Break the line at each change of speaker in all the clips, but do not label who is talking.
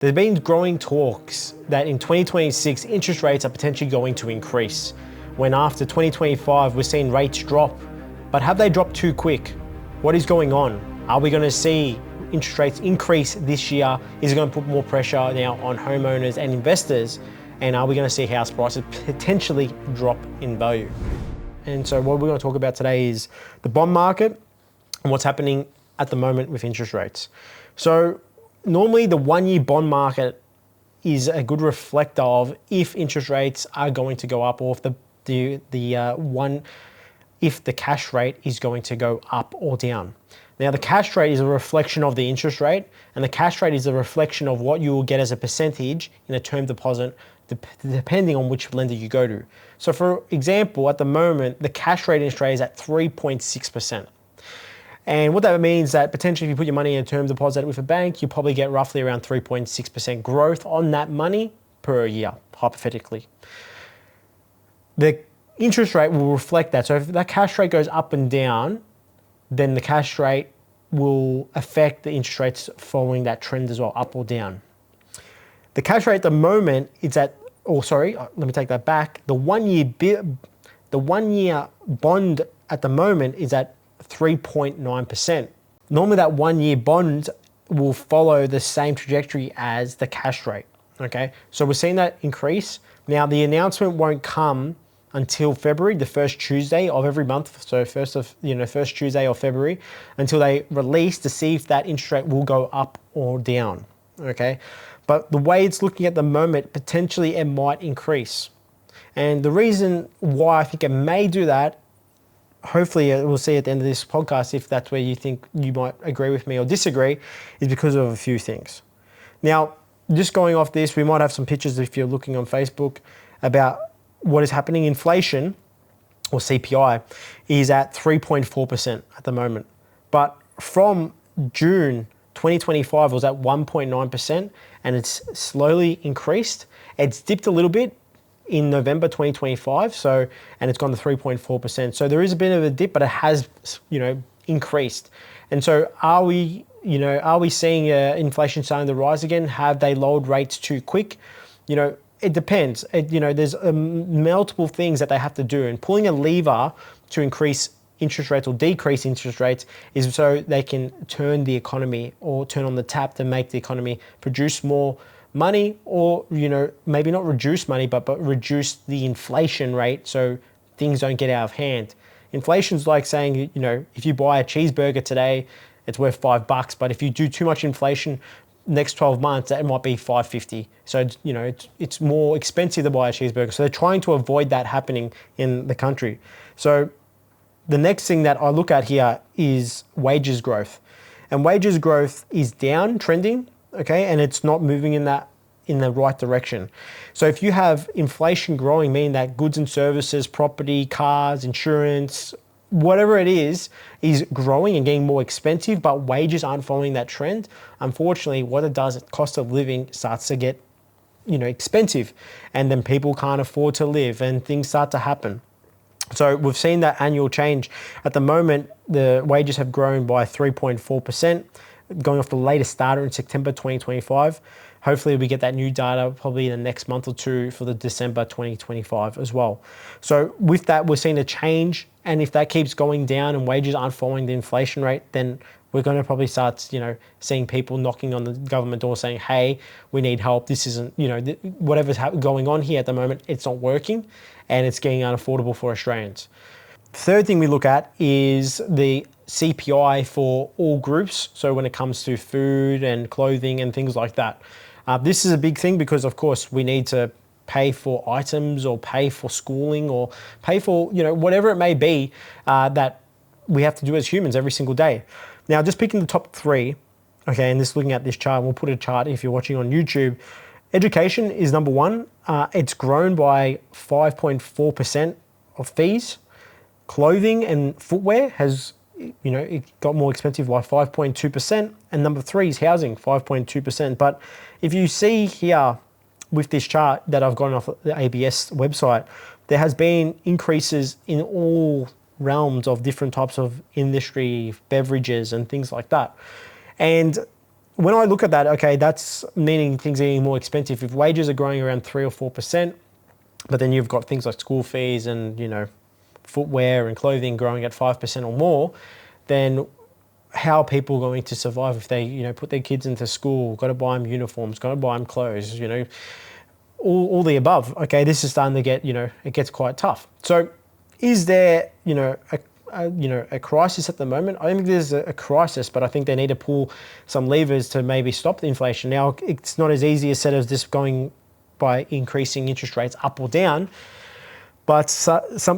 There's been growing talks that in 2026, interest rates are potentially going to increase, when after 2025, we're seeing rates drop. But have they dropped too quick? What is going on? Are we going to see interest rates increase this year? Is it going to put more pressure now on homeowners and investors? And are we going to see house prices potentially drop in value? And so what we're going to talk about today is the bond market and what's happening at the moment with interest rates. So normally the 1-year bond market is a good reflector of if interest rates are going to go up, or if the cash rate is going to go up or down. Now the cash rate is a reflection of the interest rate, and the cash rate is a reflection of what you will get as a percentage in a term deposit, depending on which lender you go to. So for example, at the moment, the cash rate in Australia is at 3.6%. And what that means is that potentially if you put your money in a term deposit with a bank, you probably get roughly around 3.6% growth on that money per year, hypothetically. The interest rate will reflect that. So if that cash rate goes up and down, then the cash rate will affect the interest rates following that trend as well, up or down. The cash rate at the moment is at, let me take that back. The 1-year bond at the moment is at 3.9%. Normally that 1-year bond will follow the same trajectory as the cash rate, okay? So we're seeing that increase. Now the announcement won't come until February, the first Tuesday of every month. So first Tuesday of February, until they release to see if that interest rate will go up or down, okay? But the way it's looking at the moment, potentially it might increase. And the reason why I think it may do that, hopefully we'll see at the end of this podcast if that's where you think you might agree with me or disagree, is because of a few things. Now, just going off this, we might have some pictures if you're looking on Facebook about what is happening. Inflation, or CPI, is at 3.4% at the moment. But from June 2025, it was at 1.9%, and it's slowly increased. It's dipped a little bit in November 2025, and it's gone to 3.4%. So there is a bit of a dip, but it has, increased. And so are we seeing inflation starting to rise again? Have they lowered rates too quick? It depends. There's multiple things that they have to do, and pulling a lever to increase interest rates or decrease interest rates is so they can turn the economy, or turn on the tap to make the economy produce more money, or maybe not reduce money, but reduce the inflation rate so things don't get out of hand. Inflation's like saying, if you buy a cheeseburger today, it's worth $5, but if you do too much inflation next 12 months, that might be $5.50. So it's more expensive to buy a cheeseburger. So they're trying to avoid that happening in the country. So the next thing that I look at here is wages growth, and wages growth is down trending. Okay, and it's not moving in the right direction. So if you have inflation growing, meaning that goods and services, property, cars, insurance, whatever it is growing and getting more expensive, but wages aren't following that trend, unfortunately, what it does, cost of living starts to get, expensive, and then people can't afford to live, and things start to happen. So we've seen that annual change. At the moment, the wages have grown by 3.4%. Going off the latest data in September 2025. Hopefully we get that new data probably in the next month or two for the December 2025 as well. So with that, we're seeing a change, and if that keeps going down and wages aren't following the inflation rate, then we're going to probably start, seeing people knocking on the government door saying, hey, we need help. This isn't, whatever's going on here at the moment, it's not working, and it's getting unaffordable for Australians. Third thing we look at is the CPI for all groups. So when it comes to food and clothing and things like that. This is a big thing because, of course, we need to pay for items, or pay for schooling, or pay for, whatever it may be that we have to do as humans every single day. Now, just picking the top three, okay, and just looking at this chart, we'll put a chart if you're watching on YouTube. Education is number one. It's grown by 5.4% of fees. Clothing and footwear has, it got more expensive by 5.2%. And number three is housing, 5.2%. But if you see here with this chart that I've gotten off the ABS website, there has been increases in all realms of different types of industry, beverages and things like that. And when I look at that, okay, that's meaning things are getting more expensive. If wages are growing around 3 or 4%, but then you've got things like school fees and, footwear and clothing growing at 5% or more, then how are people going to survive if they, put their kids into school, got to buy them uniforms, got to buy them clothes, all the above. Okay, this is starting to get, it gets quite tough. So is there, a crisis at the moment? I don't think there's a crisis, but I think they need to pull some levers to maybe stop the inflation. Now, it's not as easy as said as this going by increasing interest rates up or down, but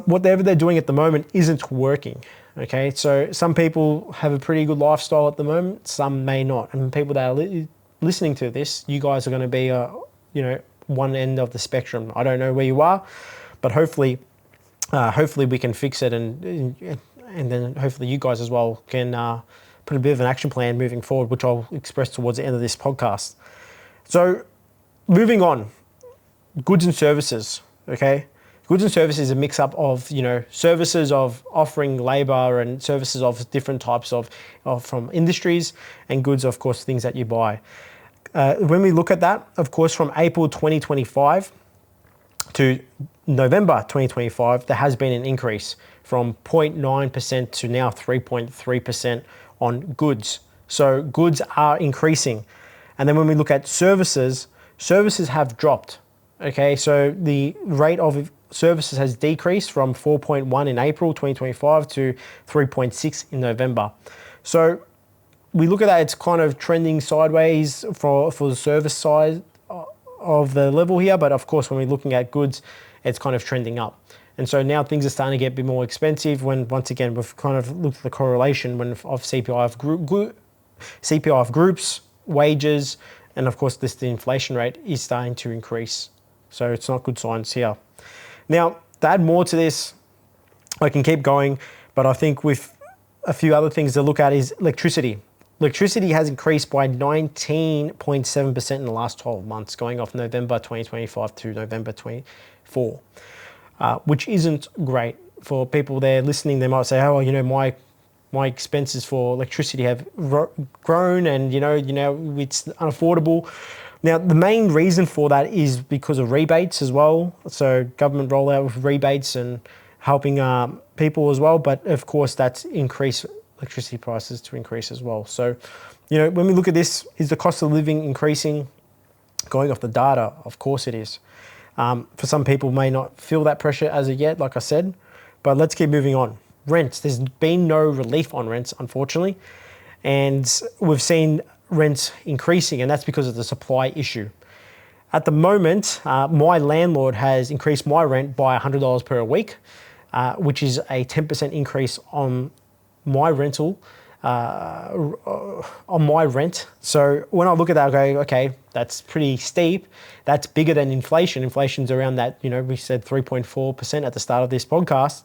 whatever they're doing at the moment isn't working. Okay, so some people have a pretty good lifestyle at the moment, some may not. And people that are listening to this, you guys are going to be, one end of the spectrum. I don't know where you are, but hopefully we can fix it, and then hopefully you guys as well can put a bit of an action plan moving forward, which I'll express towards the end of this podcast. So moving on, goods and services, okay? Goods and services is a mix up of, services of offering labor and services of different types of from industries, and goods, of course, things that you buy. When we look at that, of course, from April 2025 to November 2025, there has been an increase from 0.9% to now 3.3% on goods. So goods are increasing. And then when we look at services have dropped. Okay, so the rate of services has decreased from 4.1 in April 2025 to 3.6 in November. So we look at that, it's kind of trending sideways for the service side of the level here. But of course, when we're looking at goods, it's kind of trending up. And so now things are starting to get a bit more expensive when, once again, we've kind of looked at the correlation of CPI of groups, wages, and of course the inflation rate is starting to increase. So it's not good signs here. Now, to add more to this, I can keep going, but I think with a few other things to look at is electricity. Electricity has increased by 19.7% in the last 12 months, going off November 2025 to November 24, which isn't great. For people there listening, they might say, oh, my expenses for electricity have grown, and it's unaffordable. Now, the main reason for that is because of rebates as well. So government rollout of rebates and helping people as well. But of course, that's increased electricity prices to increase as well. So, when we look at this, is the cost of living increasing? Going off the data, of course it is. For some people may not feel that pressure as of yet, like I said, but let's keep moving on. Rents, there's been no relief on rents, unfortunately. And we've seen rents increasing, and that's because of the supply issue. At the moment, my landlord has increased my rent by $100 per week, which is a 10% increase on my rental, on my rent. So when I look at that, I go, okay, that's pretty steep. That's bigger than inflation. Inflation's around that, we said 3.4% at the start of this podcast,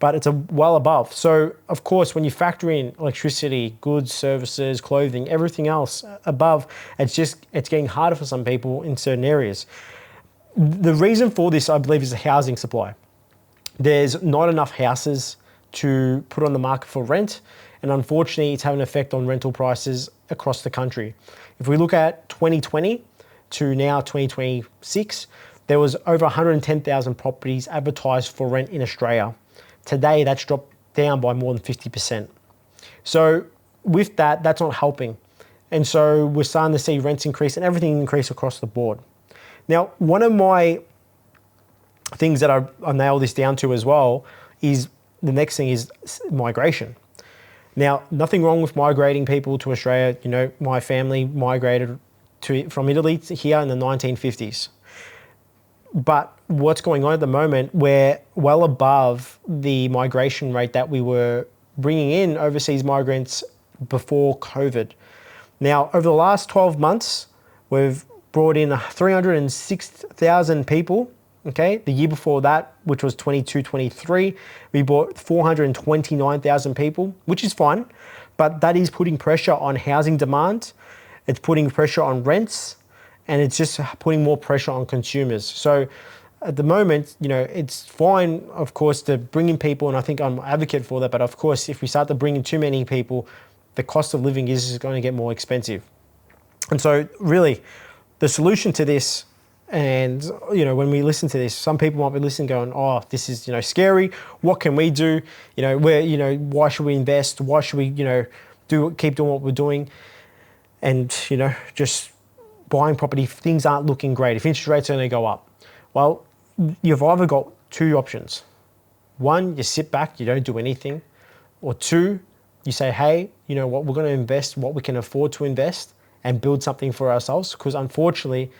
but it's well above. So of course, when you factor in electricity, goods, services, clothing, everything else above, it's getting harder for some people in certain areas. The reason for this, I believe, is the housing supply. There's not enough houses to put on the market for rent, and unfortunately, it's having an effect on rental prices across the country. If we look at 2020 to now 2026, there was over 110,000 properties advertised for rent in Australia. Today, that's dropped down by more than 50%. So with that, that's not helping. And so we're starting to see rents increase and everything increase across the board. Now, one of my things that I nail this down to as well is the next thing is migration. Now, nothing wrong with migrating people to Australia. My family migrated from Italy to here in the 1950s. But what's going on at the moment, we're well above the migration rate that we were bringing in overseas migrants before COVID. Now, over the last 12 months, we've brought in 306,000 people. Okay, the year before that, which was 22-23, we brought 429,000 people, which is fine, but that is putting pressure on housing demand. It's putting pressure on rents, and it's just putting more pressure on consumers. So at the moment, it's fine, of course, to bring in people, and I think I'm an advocate for that. But of course, if we start to bring in too many people, the cost of living is going to get more expensive. And so really the solution to this, and when we listen to this, some people might be listening going, oh, this is scary. What can we do? Why should we invest? Why should we keep doing what we're doing? And just buying property, things aren't looking great. If interest rates are going to go up, well, you've either got two options. One, you sit back, you don't do anything. Or two, you say, hey, you know what, we're going to invest what we can afford to invest and build something for ourselves, because unfortunately,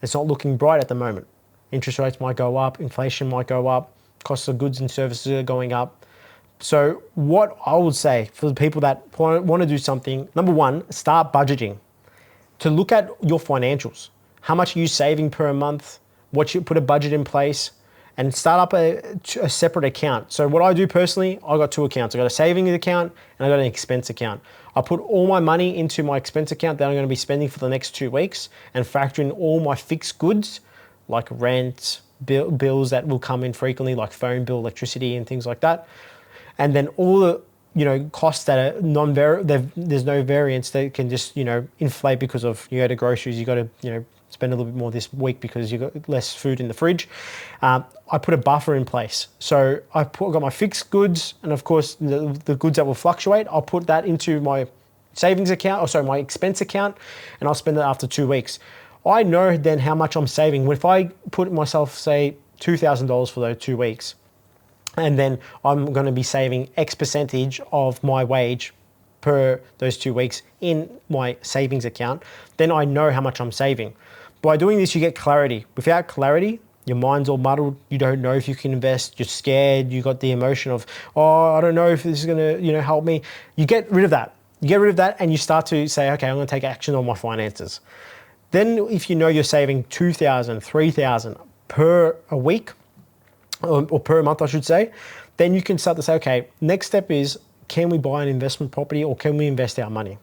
it's not looking bright at the moment. Interest rates might go up, inflation might go up, costs of goods and services are going up. So what I would say for the people that want to do something, number one, start budgeting. To look at your financials. How much are you saving per month? What you put a budget in place and start up a separate account. So what I do personally, I got two accounts. I got a savings account and I got an expense account. I put all my money into my expense account that I'm going to be spending for the next 2 weeks and factor in all my fixed goods like rent, bills that will come in frequently like phone bill, electricity and things like that. And then all the costs that are there's no variance that can just inflate because of you go to groceries, you got to spend a little bit more this week because you got less food in the fridge. I put a buffer in place. So got my fixed goods, and of course the goods that will fluctuate, I'll put that into my savings account, my expense account, and I'll spend it after 2 weeks. I know then how much I'm saving. If I put myself, say, $2,000 for those 2 weeks, and then I'm going to be saving X percentage of my wage per those 2 weeks in my savings account, then I know how much I'm saving. By doing this, you get clarity. Without clarity, your mind's all muddled. You don't know if you can invest. You're scared. You got the emotion of, oh, I don't know if this is going to help me. You get rid of that. And you start to say, okay, I'm going to take action on my finances. Then if you're saving $2,000, $3,000 per a week, or per month, I should say, then you can start to say, okay, next step is, can we buy an investment property or can we invest our money?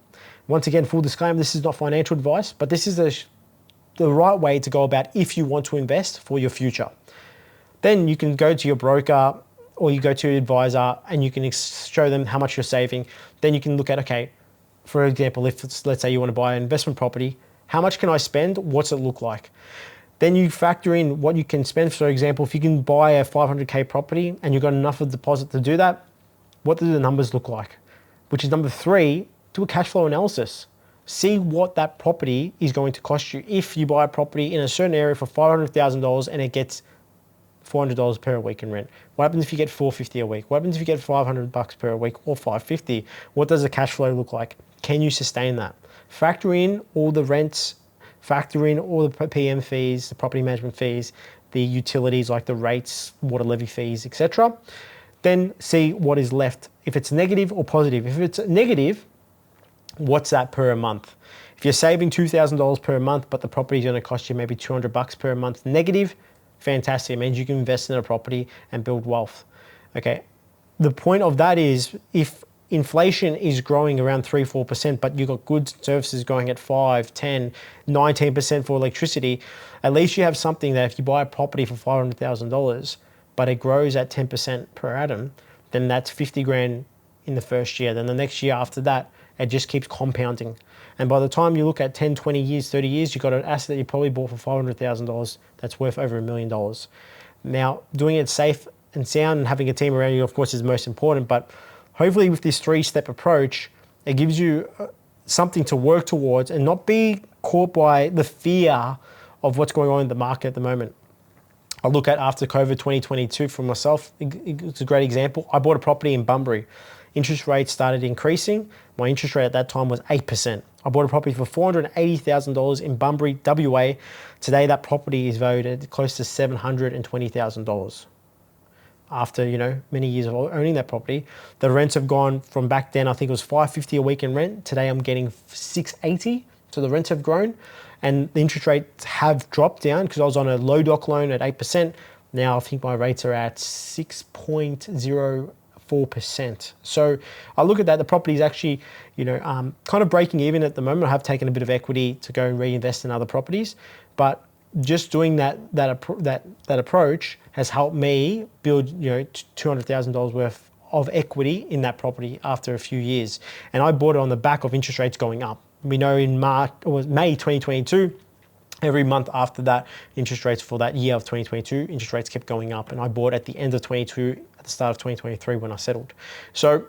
Once again, full disclaimer, this is not financial advice, but this is the right way to go about if you want to invest for your future. Then you can go to your broker or you go to your advisor and you can show them how much you're saving. Then you can look at, okay, for example, let's say you want to buy an investment property, how much can I spend? What's it look like? Then you factor in what you can spend. For example, if you can buy a 500K property and you've got enough of deposit to do that, what do the numbers look like? Which is number 3, do a cash flow analysis. See what that property is going to cost you. If you buy a property in a certain area for $500,000 and it gets $400 per week in rent, what happens if you get $450 a week? What happens if you get $500 per week or $550? What does the cash flow look like? Can you sustain that? Factor in all the rents, factor in all the PM fees, the property management fees, the utilities like the rates, water levy fees, etc. Then see what is left. If it's negative or positive. If it's negative, what's that per month? If you're saving $2,000 per month, but the property is going to cost you maybe $200 per month negative, fantastic. It means you can invest in a property and build wealth. Okay. The point of that is if inflation is growing around 3-4%, but you've got goods and services going at 5, 10, 19% for electricity, at least you have something that if you buy a property for $500,000, but it grows at 10% per annum, then that's 50 grand in the first year. Then the next year after that, it just keeps compounding. And by the time you look at 10, 20 years, 30 years, you've got an asset that you probably bought for $500,000 that's worth over $1 million. Now, doing it safe and sound and having a team around you, of course, is most important, but hopefully with this 3-step approach, it gives you something to work towards and not be caught by the fear of what's going on in the market at the moment. I look at after COVID 2022 for myself, it's a great example. I bought a property in Bunbury. Interest rates started increasing. My interest rate at that time was 8%. I bought a property for $480,000 in Bunbury, WA. Today that property is valued at close to $720,000. After many years of owning that property, the rents have gone from back then, I think it was $550 a week in rent. Today I'm getting $680. So the rents have grown and the interest rates have dropped down because I was on a low doc loan at 8%. Now I think my rates are at 6.04%. So I look at that, the property is actually, kind of breaking even at the moment. I have taken a bit of equity to go and reinvest in other properties, but just doing that approach has helped me build, $200,000 worth of equity in that property after a few years. And I bought it on the back of interest rates going up. We know in May 2022, every month after that, interest rates for that year of 2022, interest rates kept going up. And I bought at the end of 22, at the start of 2023 when I settled. So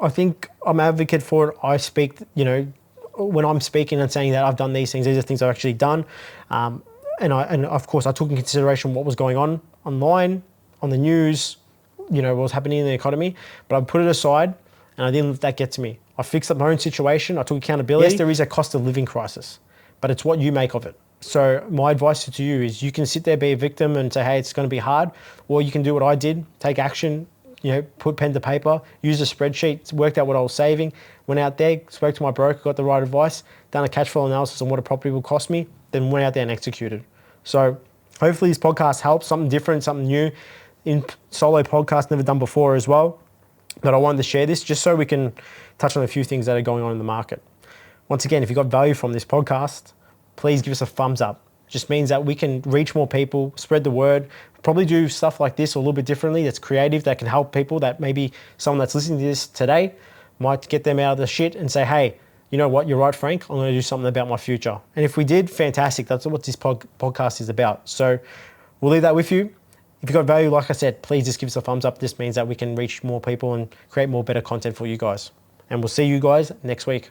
I think I'm an advocate for it. I speak, when I'm speaking and saying that I've done these are things I've actually done. And of course I took in consideration what was going on online, on the news, what was happening in the economy, but I put it aside and I didn't let that get to me. I fixed up my own situation. I took accountability. Yes, there is a cost of living crisis, but it's what you make of it. So my advice to you is you can sit there, be a victim and say, hey, it's going to be hard. Or you can do what I did, take action, put pen to paper, use a spreadsheet, worked out what I was saving, went out there, spoke to my broker, got the right advice, done a cash flow analysis on what a property will cost me, then went out there and executed. So hopefully this podcast helps, something different, something new. In solo podcast, never done before as well. But I wanted to share this just so we can touch on a few things that are going on in the market. Once again, if you got value from this podcast, please give us a thumbs up. It just means that we can reach more people, spread the word, probably do stuff like this a little bit differently that's creative, that can help people, that maybe someone that's listening to this today might get them out of the shit and say, hey, you know what, you're right, Frank, I'm going to do something about my future. And if we did, fantastic. That's what this podcast is about. So we'll leave that with you. If you got value, like I said, please just give us a thumbs up. This means that we can reach more people and create more better content for you guys. And we'll see you guys next week.